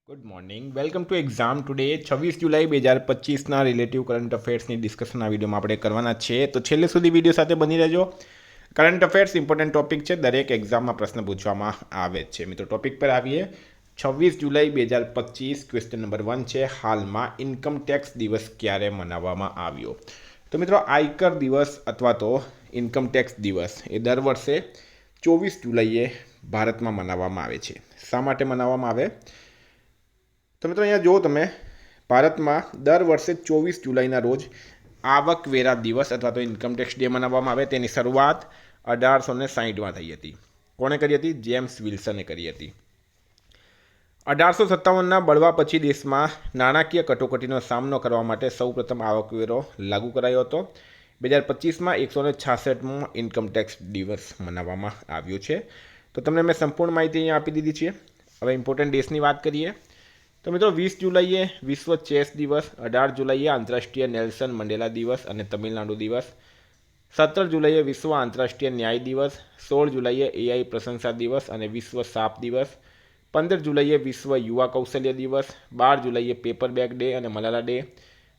Good morning welcome to exam today 26 July 2025ના relative current અફેર્સની discussion આ વિડીયોમાં આપણે કરવાના છે તો છેલ્લે સુધી વિડીયો સાથે બની રહેજો. કરંટ અફેર્સ ઇમ્પોર્ટન્ટ ટોપિક છે, દરેક એક્ઝામમાં પ્રશ્ન પૂછવામાં આવે છે. મિત્રો ટોપિક પર આવીએ. 26 જુલાઈ 2025 ક્વેશ્ચન નંબર 1 છે, હાલમાં ઇન્કમ ટેક્સ દિવસ ક્યારે મનાવવામાં આવ્યો? તો મિત્રો આયકર દિવસ અથવા તો ઇન્કમ ટેક્સ દિવસ એ દર વર્ષે 24 જુલાઈએ ભારતમાં મનાવવામાં આવે છે. શા માટે મનાવવામાં આવે? તો મિત્રો અહીંયા જુઓ તમે, ભારતમાં દર વર્ષે 24 જુલાઈના રોજ આવકવેરા દિવસ અથવા તો ઇન્કમ ટેક્સ ડે મનાવવામાં આવે. તેની શરૂઆત 1860માં થઈ હતી. કોણે કરી હતી? જેમ્સ વિલ્સને કરી હતી. 1857ના બળવા પછી દેશમાં નાણાકીય કટોકટીનો સામનો કરવા માટે સૌપ્રથમ આવકવેરો લાગુ કરાયો હતો. 2025માં 166મો ઇન્કમ ટેક્સ દિવસ મનાવવામાં આવ્યો છે. તો તમને મેં સંપૂર્ણ માહિતી અહીંયા આપી દીધી છે. હવે ઇમ્પોર્ટન્ટ ડેટ્સની વાત કરીએ તો મિત્રો 20 જુલાઈએ વિશ્વ ચેસ દિવસ, 18 જુલાઈએ આંતરરાષ્ટ્રીય નેલ્સન મંડેલા દિવસ અને તમિલનાડુ દિવસ, 17 જુલાઈએ વિશ્વ આંતરરાષ્ટ્રીય ન્યાય દિવસ, 16 જુલાઈએ એઆઈ પ્રશંસા દિવસ અને વિશ્વ સાપ દિવસ, 15 જુલાઈએ વિશ્વ યુવા કૌશલ્ય દિવસ, 12 જુલાઈએ પેપર બેગ ડે અને મલાલા ડે,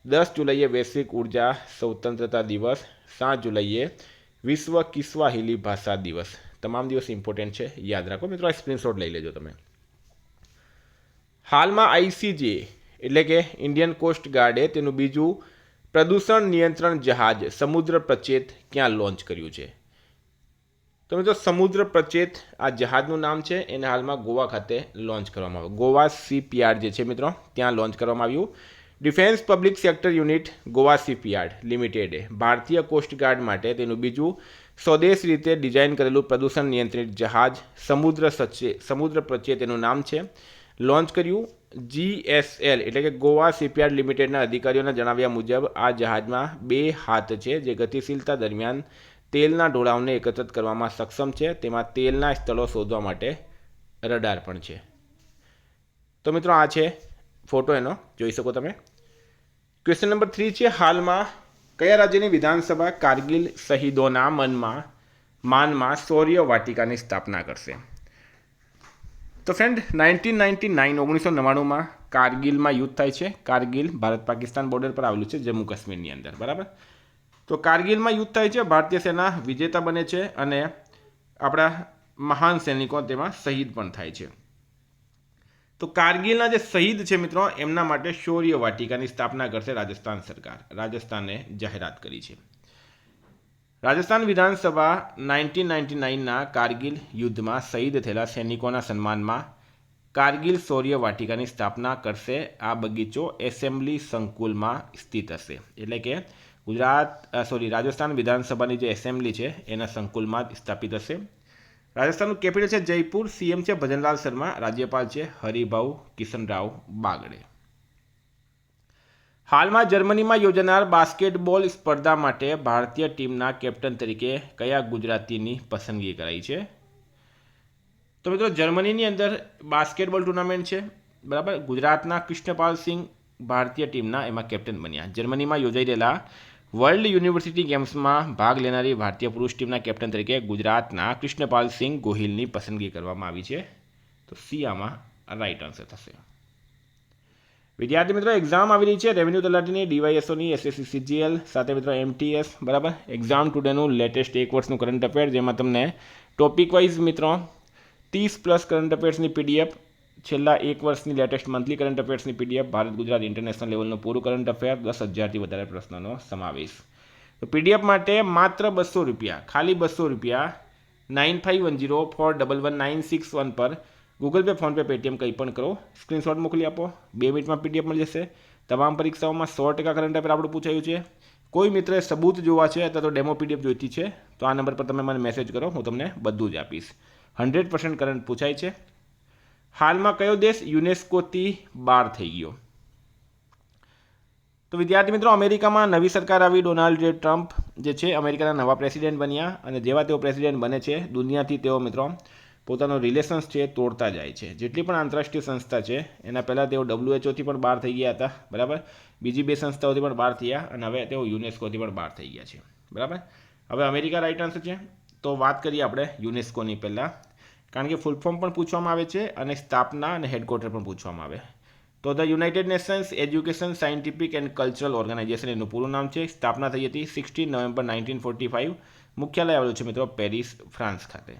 10 જુલાઈએ વૈશ્વિક ઉર્જા સ્વતંત્રતા દિવસ, 7 જુલાઈએ વિશ્વ કિસ્વાહિલી ભાષા દિવસ. તમામ દિવસ ઇમ્પોર્ટન્ટ છે, યાદ રાખો મિત્રો. આ સ્ક્રીનશોટ લઈ લેજો તમે. હાલમાં આઈસીજે એટલે કે ઇન્ડિયન કોસ્ટ ગાર્ડે તેનું બીજું પ્રદૂષણ નિયંત્રણ જહાજ સમુદ્ર પ્રચેત ક્યાં લોન્ચ કર્યું છે? તો મિત્રો સમુદ્ર પ્રચેત આ જહાજનું નામ છે, એને હાલમાં ગોવા ખાતે લોન્ચ કરવામાં આવ્યું. ગોવા શિપયાર્ડ જે છે મિત્રો, ત્યાં લોન્ચ કરવામાં આવ્યું. Defence public sector unit Goa shipyard લિમિટેડે ભારતીય કોસ્ટ ગાર્ડ માટે તેનું બીજું સ્વદેશ રીતે ડિઝાઇન કરેલું પ્રદૂષણ નિયંત્રિત જહાજ સમુદ્ર પ્રચેત એનું નામ છે, લોન્ચ કર્યું. જીએસએલ એટલે કે ગોવા શિપયાર્ડ લિમિટેડના અધિકારીઓના જણાવ્યા મુજબ આ જહાજમાં 2 હાથ છે, જે ગતિશીલતા દરમિયાન તેલના ઢોળાવને એકત્રિત કરવામાં સક્ષમ છે. તેમાં તેલના સ્થળો શોધવા માટે રડાર પણ છે. તો મિત્રો આ છે ફોટો, એનો જોઈ શકો તમે. ક્વેશ્ચન નંબર 3 છે, હાલમાં કયા રાજ્યની વિધાનસભા કારગિલ શહીદોના માનમાં શૌર્ય વાટિકાની સ્થાપના કરશે? તો ફ્રેન્ડ 1999માં કારગિલમાં યુદ્ધ થાય છે. કારગિલ ભારત પાકિસ્તાન બોર્ડર પર આવેલું છે, જમ્મુ કાશ્મીરની અંદર, બરાબર. તો કારગિલમાં યુદ્ધ થાય છે, ભારતીય સેના વિજેતા બને છે અને આપણા મહાન સૈનિકો તેમાં શહીદ પણ થાય છે. તો કારગિલના જે શહીદ છે મિત્રો, એમના માટે શૌર્ય વાટિકાની સ્થાપના કરશે રાજસ્થાન સરકાર. રાજસ્થાને જાહેરાત કરી છે. રાજસ્થાન વિધાનસભા 1999ના કારગિલ યુદ્ધમાં શહીદ થયેલા સૈનિકોના સન્માનમાં કારગિલ શૌર્ય વાટિકાની સ્થાપના કરશે. આ બગીચો એસેમ્બલી સંકુલમાં સ્થિત હશે. એટલે કે રાજસ્થાન વિધાનસભાની જે એસેમ્બલી છે એના સંકુલમાં જ સ્થાપિત હશે. રાજસ્થાનનું કેપિટલ છે જયપુર. સીએમ છે ભજનલાલ શર્મા. રાજ્યપાલ છે હરિભાઉ કિશનરાવ બાગડે. હાલમાં જર્મનીમાં યોજાનાર બાસ્કેટબોલ સ્પર્ધા માટે ભારતીય ટીમના કેપ્ટન તરીકે કયા ગુજરાતીની પસંદગી કરાઈ છે? તો મિત્રો જર્મનીની અંદર બાસ્કેટબોલ ટુર્નામેન્ટ છે, બરાબર. ગુજરાતના કૃષ્ણપાલસિંહ ભારતીય ટીમના એમાં કેપ્ટન બન્યા. જર્મનીમાં યોજાઈ રહેલા વર્લ્ડ યુનિવર્સિટી ગેમ્સમાં ભાગ લેનારી ભારતીય પુરુષ ટીમના કેપ્ટન તરીકે ગુજરાતના કૃષ્ણપાલસિંહ ગોહિલની પસંદગી કરવામાં આવી છે. તો સી આમાં રાઈટ આન્સર થશે. વિદ્યાર્થી મિત્રો એક્ઝામ આવી રહી છે રેવન્યુ તલાટીની, ડીવાયએસઓની, એસએસસી સીજીએલ સાથે મિત્રો એમટીએસ, બરાબર. એક્ઝામ ટુડેનું લેટેસ્ટ 1 વર્ષનું કરંટ અફેર, જેમાં તમને ટોપિક વાઇઝ મિત્રો 30+ કરંટ અફેર્સની પીડીએફ, છેલ્લા 1 વર્ષની લેટેસ્ટ મંથલી કરંટ અફેર્સની પીડીએફ, ભારત ગુજરાત ઇન્ટરનેશનલ લેવલનું પૂરું કરંટ અફેર, 10,000થી વધારે પ્રશ્નોનો સમાવેશ. તો પીડીએફ માટે માત્ર 200 રૂપિયા, ખાલી 200 રૂપિયા 9510411961 પર ગૂગલ પે, ફોનપે, પેટીએમ કંઈ પણ કરો, સ્ક્રીનશોટ મોકલી આપો. 2 મિનિટમાં પીડીએફ મળી જશે. તમામ પરીક્ષાઓમાં 100% કરંટ અફેર આપણું પૂછાયું છે. કોઈ મિત્રએ સબૂત જોવા છે અથવા તો ડેમો પીડીએફ જોઈતી છે તો આ નંબર પર તમે મને મેસેજ કરો, હું તમને બધું જ આપીશ. 100% કરંટ પૂછાય છે. હાલમાં કયો દેશ યુનેસ્કોથી બહાર થઈ ગયો? તો વિદ્યાર્થી મિત્રો અમેરિકામાં નવી સરકાર આવી. ડોનાલ્ડ જે ટ્રમ્પ જે છે અમેરિકાના નવા પ્રેસિડેન્ટ બન્યા અને જેવા તેઓ પ્રેસિડેન્ટ બને છે, દુનિયાથી તેઓ મિત્રો પોતાનો રિલેશન્સ છે તોડતા જાય છે. જેટલી પણ આંતરરાષ્ટ્રીય સંસ્થા છે એના પહેલાં તેઓ WHOથી પણ બહાર થઈ ગયા હતા, બરાબર. બીજી 2 સંસ્થાઓથી પણ બહાર થયા અને હવે તેઓ યુનેસ્કોથી પણ બહાર થઈ ગયા છે, બરાબર. હવે અમેરિકા રાઈટ આન્સર છે. તો વાત કરીએ આપણે યુનેસ્કોની પહેલાં, કારણ કે ફૂલ ફોર્મ પણ પૂછવામાં આવે છે અને સ્થાપના અને હેડક્વાર્ટર પણ પૂછવામાં આવે. તો the United Nations education scientific and cultural organisation એનું પૂરું નામ છે. સ્થાપના થઈ હતી 16 નવેમ્બર 1945. મુખ્યાલય આવેલું છે મિત્રો પેરિસ, ફ્રાન્સ ખાતે.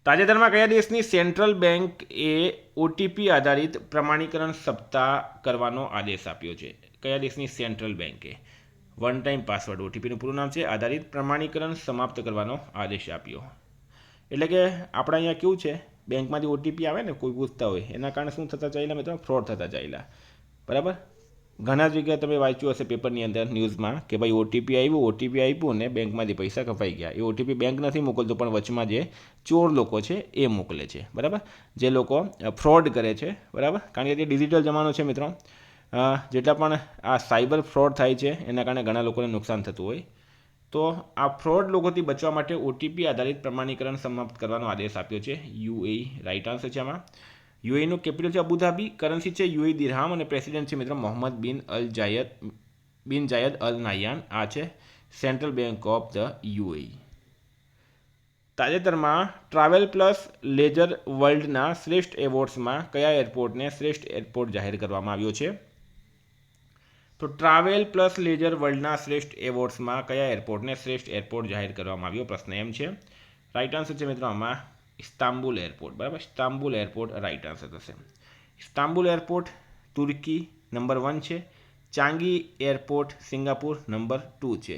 તાજેતરમાં કયા દેશની સેન્ટ્રલ બેંક એ ઓટીપી આધારિત પ્રમાણીકરણ સપ્તાહ કરવાનો આદેશ આપ્યો છે? કયા દેશની સેન્ટ્રલ બેંકે વન ટાઈમ પાસવર્ડ ઓટીપીનું પૂરું નામ છે આધારિત પ્રમાણીકરણ સમાપ્ત કરવાનો આદેશ આપ્યો? એટલે કે આપણા અહીંયા કેવું છે, બેંકમાંથી ઓટીપી આવે ને કોઈ પૂછતા હોય, એના કારણે શું થતા ચાલ્યા મિત્રો? ફ્રોડ થતા ચાલ્યા. બરાબર. ઘણા જગ્યાએ તમે વાંચ્યું હશે પેપરની અંદર, ન્યૂઝમાં, કે ભાઈ ઓટીપી આપ્યું ને બેંકમાંથી પૈસા કપાઈ ગયા. એ ઓટીપી બેંક નથી મોકલતો, પણ વચમાં જે ચોર લોકો છે એ મોકલે છે. બરાબર. જે લોકો ફ્રોડ કરે છે. બરાબર. કારણ કે તે ડિજિટલ જમાનો છે મિત્રો. જેટલા પણ આ સાયબર ફ્રોડ થાય છે એના કારણે ઘણા લોકોને નુકસાન થતું હોય. તો આ ફ્રોડ લોકોથી બચવા માટે ઓટીપી આધારિત પ્રમાણીકરણ સમાપ્ત કરવાનો આદેશ આપ્યો છે યુએઈ. રાઇટ આન્સર છે આમાં. યુએઈનું કેપિટલ છે અબુધાબી, કરન્સી છે યુએઈ દિરહામ અને પ્રેસિડેન્ટ છે મિત્રો મોહમ્મદ બિન જાયદ અલ નાહયાન. આ છે central bank of the UAE. તાજેતરમાં ટ્રાવેલ પ્લસ લેજર વર્લ્ડના શ્રેષ્ઠ એવોર્ડ્સમાં કયા એરપોર્ટને શ્રેષ્ઠ એરપોર્ટ જાહેર કરવામાં આવ્યો છે? તો ટ્રાવેલ પ્લસ લેજર વર્લ્ડના શ્રેષ્ઠ એવોર્ડ્સમાં કયા એરપોર્ટને શ્રેષ્ઠ એરપોર્ટ જાહેર કરવામાં આવ્યો? પ્રશ્ન એમ છે. રાઇટ આન્સર છે મિત્રો આમાં ઇસ્તાંબુલ એરપોર્ટ. બરાબર. ઇસ્તાંબુલ એરપોર્ટ રાઇટ આન્સર થશે. ઇસ્તાંબુલ એરપોર્ટ તુર્કી નંબર 1 છે. ચાંગી એરપોર્ટ સિંગાપુર નંબર 2 છે.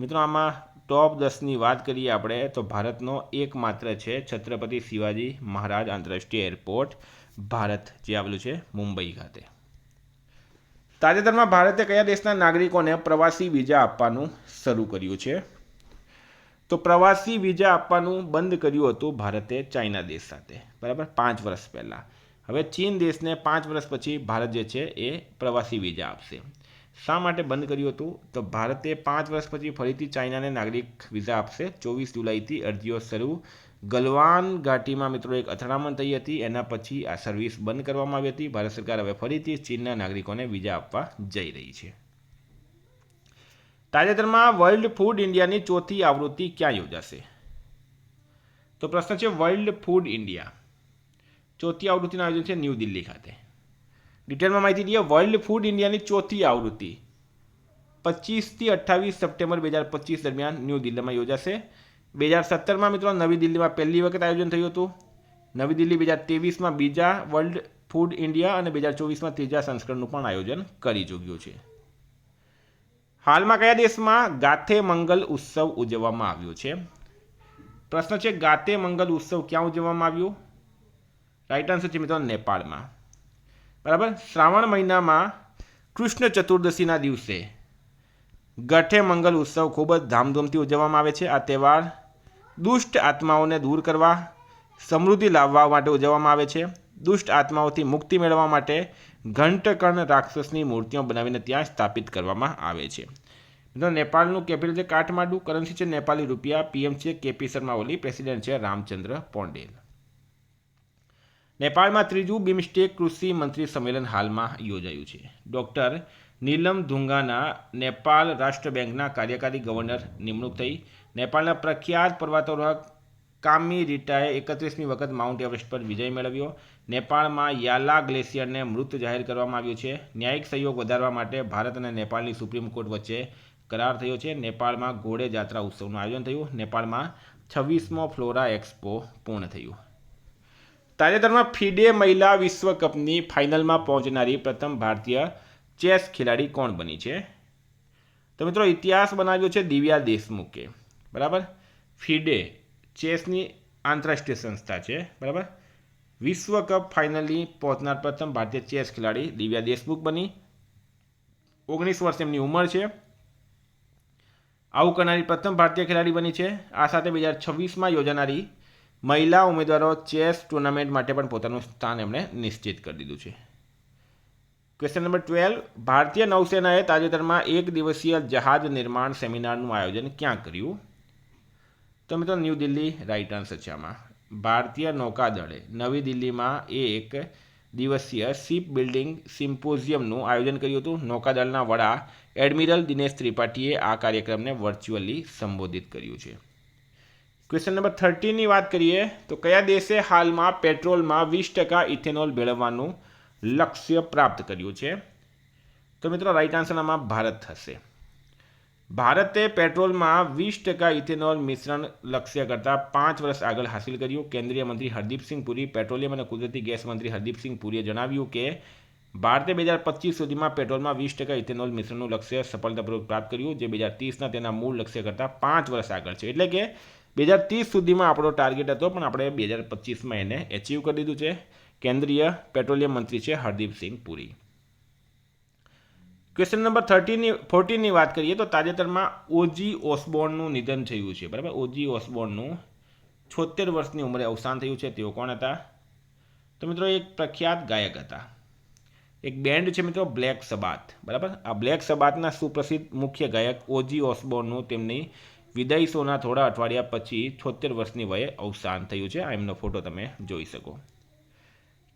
મિત્રો આમાં ટોપ 10ની વાત કરીએ આપણે તો ભારતનો એકમાત્ર છે છત્રપતિ શિવાજી મહારાજ આંતરરાષ્ટ્રીય એરપોર્ટ, ભારત, જે આવેલું છે મુંબઈ ખાતે. તાજેતરમાં ભારતે કયા દેશના નાગરિકોને પ્રવાસી વિઝા આપવાનું શરૂ કર્યું છે? તો પ્રવાસી વિઝા આપવાનું બંધ કર્યું હતું ભારતે ચાઇના દેશ સાથે. બરાબર. 5 વર્ષ પહેલાં. હવે ચીન દેશને 5 વર્ષ પછી ભારત જે છે એ પ્રવાસી વિઝા આપશે. શા માટે બંધ કર્યું હતું? તો ભારતે 5 વર્ષ પછી ફરીથી ચાઇનાને નાગરિક વિઝા આપશે. 24 જુલાઈથી અરજીઓ શરૂ. ગલવાન ઘાટીમાં મિત્રો એક અથડામણ થઈ હતી, એના પછી આ સર્વિસ બંધ કરવામાં આવી હતી. ભારત સરકાર હવે ફરીથી ચીનના નાગરિકોને વિઝા આપવા જઈ રહી છે. તાજેતરમાં વર્લ્ડ ફૂડ ઇન્ડિયાની 4થી આવૃત્તિ ક્યાં યોજાશે? તો પ્રશ્ન છે વર્લ્ડ ફૂડ ઇન્ડિયા 4થી આવૃત્તિનું આયોજન છે ન્યૂ દિલ્હી ખાતે. ડિટેલમાં માહિતી દઈએ. વર્લ્ડ ફૂડ ઇન્ડિયાની 4થી આવૃત્તિ 25થી 28 સપ્ટેમ્બર 2025 દરમિયાન ન્યૂ દિલ્હીમાં યોજાશે. 2017માં મિત્રો નવી દિલ્હીમાં પહેલી વખત આયોજન થયું હતું. નવી દિલ્હી 2023માં બીજા વર્લ્ડ ફૂડ ઇન્ડિયા અને 2024માં ત્રીજા સંસ્કરણનું પણ આયોજન કરી ચૂક્યું છે. હાલમાં કયા દેશમાં ગાથે મંગલ ઉત્સવ ઉજવવામાં આવ્યો છે? પ્રશ્ન છે ગાતે મંગલ ઉત્સવ ક્યાં ઉજવવામાં આવ્યો? રાઇટ આન્સર છે મિત્રો નેપાળમાં. બરાબર. શ્રાવણ મહિનામાં કૃષ્ણ ચતુર્દશીના દિવસે ગઠે મંગલ ઉત્સવ ખૂબ જ ધામધૂમથી ઉજવવામાં આવે છે. આ તહેવાર દુષ્ટ આત્માઓને દૂર કરવા, સમૃદ્ધિ લાવવા માટે ઉજવવામાં આવે છે. દુષ્ટ આત્માઓથી મુક્તિ મેળવવા માટે ઘંટકર્ણ રાક્ષસની મૂર્તિઓ બનાવીને ત્યાં સ્થાપિત કરવામાં આવે છે. મિત્રો નેપાળનું કેપિટલ છે કાઠમાંડુ, કરન્સી છે નેપાળી રૂપિયા, પીએમ છે કેપી શર્મા ઓલી, પ્રેસિડેન્ટ છે રામચંદ્ર પોંડેલ. નેપાળમાં 3જું બિમસ્ટેક કૃષિ મંત્રી સંમેલન હાલમાં યોજાયું છે. ડૉક્ટર નીલમ ધુંગાના નેપાળ રાષ્ટ્ર બેંકના કાર્યકારી ગવર્નર નિમણૂક થઈ. નેપાળના પ્રખ્યાત પર્વતારોહક કામી રીટાએ 31મી વખત માઉન્ટ એવરેસ્ટ પર વિજય મેળવ્યો. નેપાળમાં યાલા ગ્લેશિયરને મૃત જાહેર કરવામાં આવ્યું છે. ન્યાયિક સહયોગ વધારવા માટે ભારત અને નેપાળની સુપ્રીમ કોર્ટ વચ્ચે કરાર થયો છે. નેપાળમાં ઘોડે જાત્રા ઉત્સવનું આયોજન થયું. નેપાળમાં 26મો ફ્લોરા એક્સપો પૂર્ણ થયું. તાજેતરમાં ફિડે મહિલા વિશ્વકપની ફાઇનલમાં પહોંચનારી પ્રથમ ભારતીય ચેસ ખેલાડી કોણ બની છે? તો મિત્રો ઇતિહાસ બનાવ્યો છે દિવ્યા દેશમુખે. બરાબર. ફિડે ચેસની આંતરરાષ્ટ્રીય સંસ્થા છે. બરાબર. વિશ્વ કપ ફાઇનલી પહોંચનાર પ્રથમ ભારતીય ચેસ ખેલાડી દિવ્યા દેશમુખ બની. 19 વર્ષ એમની ઉંમર છે. આવું કરનારી પ્રથમ ભારતીય ખેલાડી બની છે. આ સાથે 2026માં યોજાનારી મહિલા ઉમેદવારો ચેસ ટુર્નામેન્ટ માટે પણ પોતાનું સ્થાન એમણે નિશ્ચિત કરી દીધું છે. Question number 12. ભારતીય નૌસેનાએ તાજેતરમાં 1 દિવસીય જહાજ નિર્માણ સેમિનારનું આયોજન ક્યાં કર્યું? તો મિત્રો ન્યૂ દિલ્હી રાઇટ આન્સર છે આમાં. ભારતીય નૌકાદળે નવી દિલ્હીમાં 1 દિવસીય શિપ બિલ્ડિંગ સિમ્પોઝિયમનું આયોજન કર્યું હતું. નૌકાદળના વડા એડમિરલ દિનેશ ત્રિપાઠીએ આ કાર્યક્રમને વર્ચ્યુઅલી સંબોધિત કર્યું છે. ક્વેશ્ચન નંબર 13ની વાત કરીએ તો કયા દેશે હાલમાં પેટ્રોલમાં 20% ઇથેનોલ ભેળવવાનું લક્ષ્ય પ્રાપ્ત કર્યું છે? તો મિત્રો રાઈટ આન્સર આમાં ભારત થશે. ભારતે પેટ્રોલમાં 20% ઇથેનોલ મિશ્રણ લક્ષ્ય કરતાં 5 વર્ષ આગળ હાંસિલ કર્યું. કેન્દ્રીય મંત્રી હરદીપસિંહ પુરી, પેટ્રોલિયમ અને કુદરતી ગેસ મંત્રી હરદીપસિંહ પુરીએ જણાવ્યું કે ભારતે 2025 સુધીમાં પેટ્રોલમાં 20% ઇથેનોલ મિશ્રણનું લક્ષ્ય સફળતાપૂર્વક પ્રાપ્ત કર્યું, જે 2030ના તેના મૂળ લક્ષ્ય કરતાં 5 વર્ષ આગળ છે. એટલે કે 2030 સુધીમાં આપણો ટાર્ગેટ હતો, પણ આપણે 2025માં એને એચીવ કરી દીધું છે. કેન્દ્રીય પેટ્રોલિયમ મંત્રી છે હરદીપસિંહ પુરી. ક્વેશ્ચન નંબર 14ની વાત કરીએ તો તાજેતરમાં ઓજી ઓસબોર્નનું નિધન થયું છે. બરાબર, ઓજી ઓસબોર્નનું 76 વર્ષની ઉંમરે અવસાન થયું છે. તેઓ કોણ હતા? તો મિત્રો એક પ્રખ્યાત ગાયક હતા. એક બેન્ડ છે મિત્રો બ્લેક સબાથ. બરાબર, આ બ્લેક સબાથના સુપ્રસિદ્ધ મુખ્ય ગાયક ઓજી ઓસબોર્નનું તેમની વિદાય શોના થોડા અઠવાડિયા પછી 76 વર્ષની વયે અવસાન થયું છે. આ એમનો ફોટો તમે જોઈ શકો.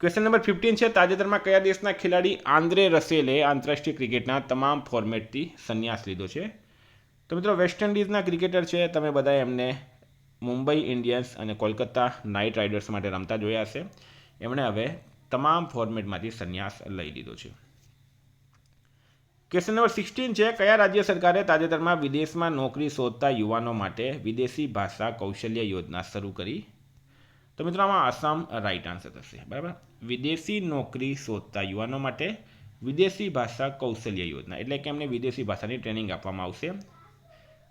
ક્વેશ્ચન નંબર 15 છે, તાજેતરમાં કયા દેશના ખેલાડી આંદ્રે રસેલે આંતરરાષ્ટ્રીય ક્રિકેટના તમામ ફોર્મેટથી સંન્યાસ લીધો છે? તો મિત્રો વેસ્ટ ઇન્ડિઝના ક્રિકેટર છે. તમે બધા એમને મુંબઈ ઇન્ડિયન્સ અને કોલકાતા નાઇટ રાઇડર્સ માટે રમતા જોયા હશે. એમણે હવે તમામ ફોર્મેટમાંથી સંન્યાસ લઈ લીધો છે. ક્વેશ્ચન નંબર 16 છે, કયા રાજ્ય સરકારે તાજેતરમાં વિદેશમાં નોકરી શોધતા યુવાનો માટે વિદેશી ભાષા કૌશલ્ય યોજના શરૂ કરી? તો મિત્રો આમાં આસામ રાઈટ આન્સર થશે. બરાબર, વિદેશી નોકરી શોધતા યુવાનો માટે વિદેશી ભાષા કૌશલ્ય યોજના, એટલે કે એમને વિદેશી ભાષાની ટ્રેનિંગ આપવામાં આવશે.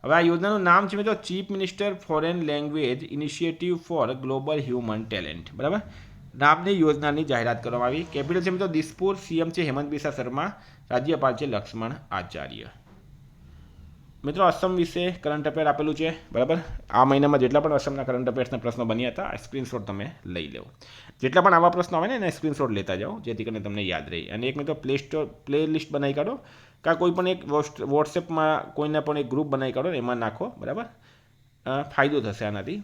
હવે આ યોજનાનું નામ છે મિત્રો chief minister foreign language initiative for global human talent. બરાબર, નામની યોજનાની જાહેરાત કરવામાં આવી. કેપિટલ છે મિત્રો દિસપુર. સીએમ છે હેમંત બિસ્વા શર્મા. રાજ્યપાલ છે લક્ષ્મણ આચાર્ય. મિત્રો અસમ વિશે કરંટ અફેર આપેલું છે. બરાબર, આ મહિનામાં જેટલા પણ અસમના કરંટ અફેર્સના પ્રશ્નો બન્યા હતા, આ સ્ક્રીનશોટ તમે લઈ લો. જેટલા પણ આવા પ્રશ્નો આવે ને એને સ્ક્રીનશોટ લેતા જાઓ, જેથી કરીને તમને યાદ રહે. અને એક મિત્રો પ્લે લિસ્ટ બનાવી કાઢો, કાં કોઈ પણ એક વોટ્સએપમાં કોઈના પણ એક ગ્રુપ બનાવી કાઢો, એમાં નાખો. બરાબર, ફાયદો થશે આનાથી.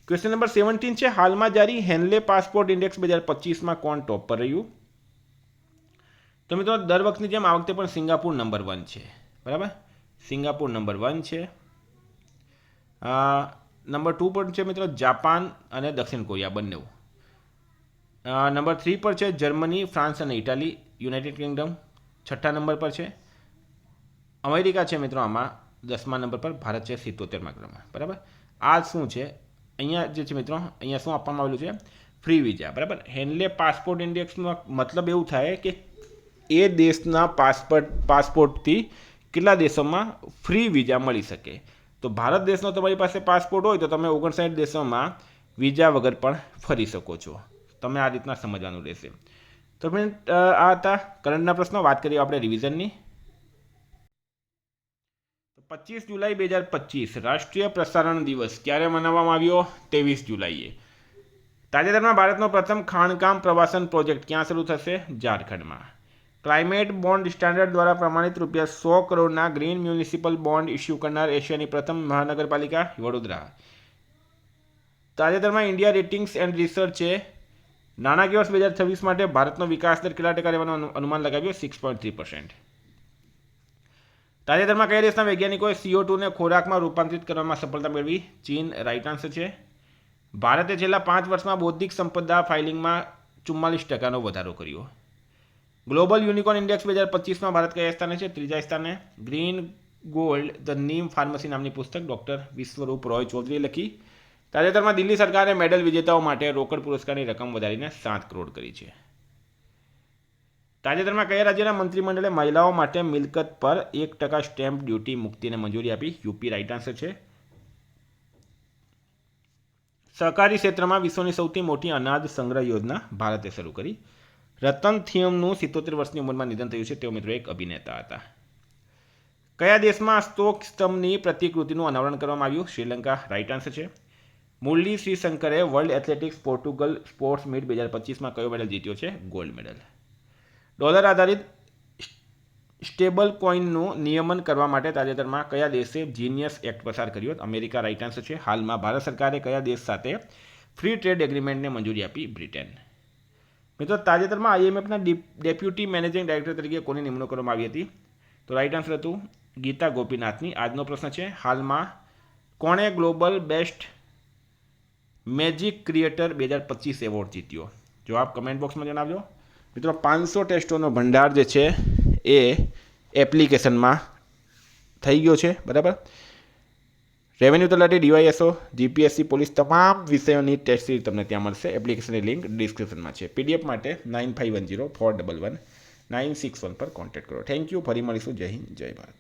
ક્વેશ્ચન નંબર 17 છે, હાલમાં જારી હેનલે પાસપોર્ટ ઇન્ડેક્સ 2025માં કોણ ટોપ પર રહ્યું? તો મિત્રો દર વખતની જેમ આ વખતે પણ સિંગાપુર નંબર 1 છે. બરાબર, સિંગાપુર નંબર 1 છે. નંબર 2 પર છે મિત્રો જાપાન અને દક્ષિણ કોરિયા બંને. નંબર 3 પર છે જર્મની, ફ્રાન્સ અને ઇટાલી, યુનાઇટેડ કિંગડમ. 6ઠ્ઠા નંબર પર છે અમેરિકા છે મિત્રો. આમાં 10મા નંબર પર ભારત છે 77મા ક્રમમાં. બરાબર, આ શું છે અહીંયા જે છે મિત્રો, અહીંયા શું આપવામાં આવેલું છે? Free visa. બરાબર, હેનલે પાસપોર્ટ ઇન્ડેક્સનો મતલબ એવું થાય કે એ દેશના પાસપોર્ટથી કેટલા દેશોમાં ફ્રી વિઝા મળી શકે. તો ભારત દેશનો તમારી પાસે પાસપોર્ટ હોય તો તમે 59 દેશોમાં વિઝા વગર પણ ફરી શકો છો. તમે આ રીતના સમજવાનું રહેશે. તો ફ્રેન્ડ આ હતા કરંટના પ્રશ્નો. વાત કરીએ આપણે રિવિઝનની. 25 જુલાઈ 2025 રાષ્ટ્રીય પ્રસારણ દિવસ ક્યારે મનાવવામાં આવ્યો? 23 જુલાઈએ. તાજેતરમાં ભારતનો પ્રથમ ખાણકામ પ્રવાસન પ્રોજેક્ટ ક્યાં શરૂ થશે? ઝારખંડમાં. ક્લાઇમેટ બોન્ડ સ્ટાન્ડર્ડ દ્વારા પ્રમાણિત ₹100 કરોડના ગ્રીન મ્યુનિસિપલ બોન્ડ ઇસ્યુ કરનાર એશિયાની પ્રથમ મહાનગરપાલિકા વડોદરા. તાજેતરમાં ઇન્ડિયા રેટિંગ્સ એન્ડ રિસર્ચે નાણાકીય વર્ષ 2026 માટે ભારતનો વિકાસ દર કેટલા ટકા રહેવાનું અનુમાન લગાવ્યું? 6.3%. તાજેતરમાં કયા દેશના વૈજ્ઞાનિકોએ CO2ને ખોરાકમાં રૂપાંતરિત કરવામાં સફળતા મેળવી? ચીન રાઈટ આન્સર છે. ભારતે છેલ્લા 5 વર્ષમાં બૌદ્ધિક સંપદા ફાઇલિંગમાં 44% વધારો કર્યો. ગ્લોબલ યુનિકોર્ન ઇન્ડેક્સ 2025માં ભારત કયા સ્થાને છે? 3જા સ્થાને. Green gold the neem pharmacy નામની પુસ્તક ડૉક્ટર વિશ્વરૂપ રોય ચૌધરીએ લખી. તાજેતરમાં દિલ્હી સરકારે મેડલ વિજેતાઓ માટે રોકડ પુરસ્કારની રકમ વધારીને 7 કરોડ કરી છે. તાજેતરમાં કયા રાજ્યના મંત્રીમંડળે મહિલાઓ માટે મિલકત પર 1% સ્ટેમ્પ ડ્યુટી મુક્તિને મંજૂરી આપી? યુપી રાઈટ આન્સર છે. સહકારી ક્ષેત્રમાં વિશ્વની સૌથી મોટી અનાજ સંગ્રહ યોજના ભારતે શરૂ કરી. રતન થિયમનું 77 વર્ષની ઉંમરમાં નિધન થયું છે. તેઓ મિત્રો એક અભિનેતા હતા. કયા દેશમાં અશોક સ્તંભની પ્રતિકૃતિનું અનાવરણ કરવામાં આવ્યું? શ્રીલંકા રાઈટ આન્સર છે. મુરલી શ્રીશંકરે world athletics Portugal sports meet 2025માં કયો મેડલ જીત્યો છે? Gold medal. ડોલર આધારિત સ્ટેબલ કોઇનનું નિયમન કરવા માટે તાજેતરમાં કયા દેશે જીનિયસ એક્ટ પસાર કર્યો? અમેરિકા રાઈટ આન્સર છે. હાલમાં ભારત સરકારે કયા દેશ સાથે ફ્રી ટ્રેડ એગ્રીમેન્ટને મંજૂરી આપી? બ્રિટન. મિત્રો તાજેતરમાં આઈએમએફના ડેપ્યુટી મેનેજિંગ ડાયરેક્ટર તરીકે કોની નિમણૂક કરવામાં આવી હતી? તો રાઈટ આન્સર હતું ગીતા ગોપીનાથની. આજનો પ્રશ્ન છે, હાલમાં કોણે global best magic creator 2025 award જીત્યો? જવાબ કમેન્ટ બોક્સમાં જણાવજો. મિત્રો 500 ટેસ્ટોનો ભંડાર જે છે એ એપ્લિકેશનમાં થઈ ગયો છે, બરાબર. રેવન્યુ તલાટી, ડીવાયએસઓ, જીપીએસસી, પોલીસ તમામ વિષયોની ટેસ્ટ સિરીઝ તમને ત્યાં મળશે. એપ્લિકેશનની લિંક ડિસ્ક્રિપ્શનમાં છે. પીડીએફ માટે 9510411961 પર કોન્ટેક્ટ કરો. Thank you. ફરી મળીશું. જય હિન્દ, જય ભારત.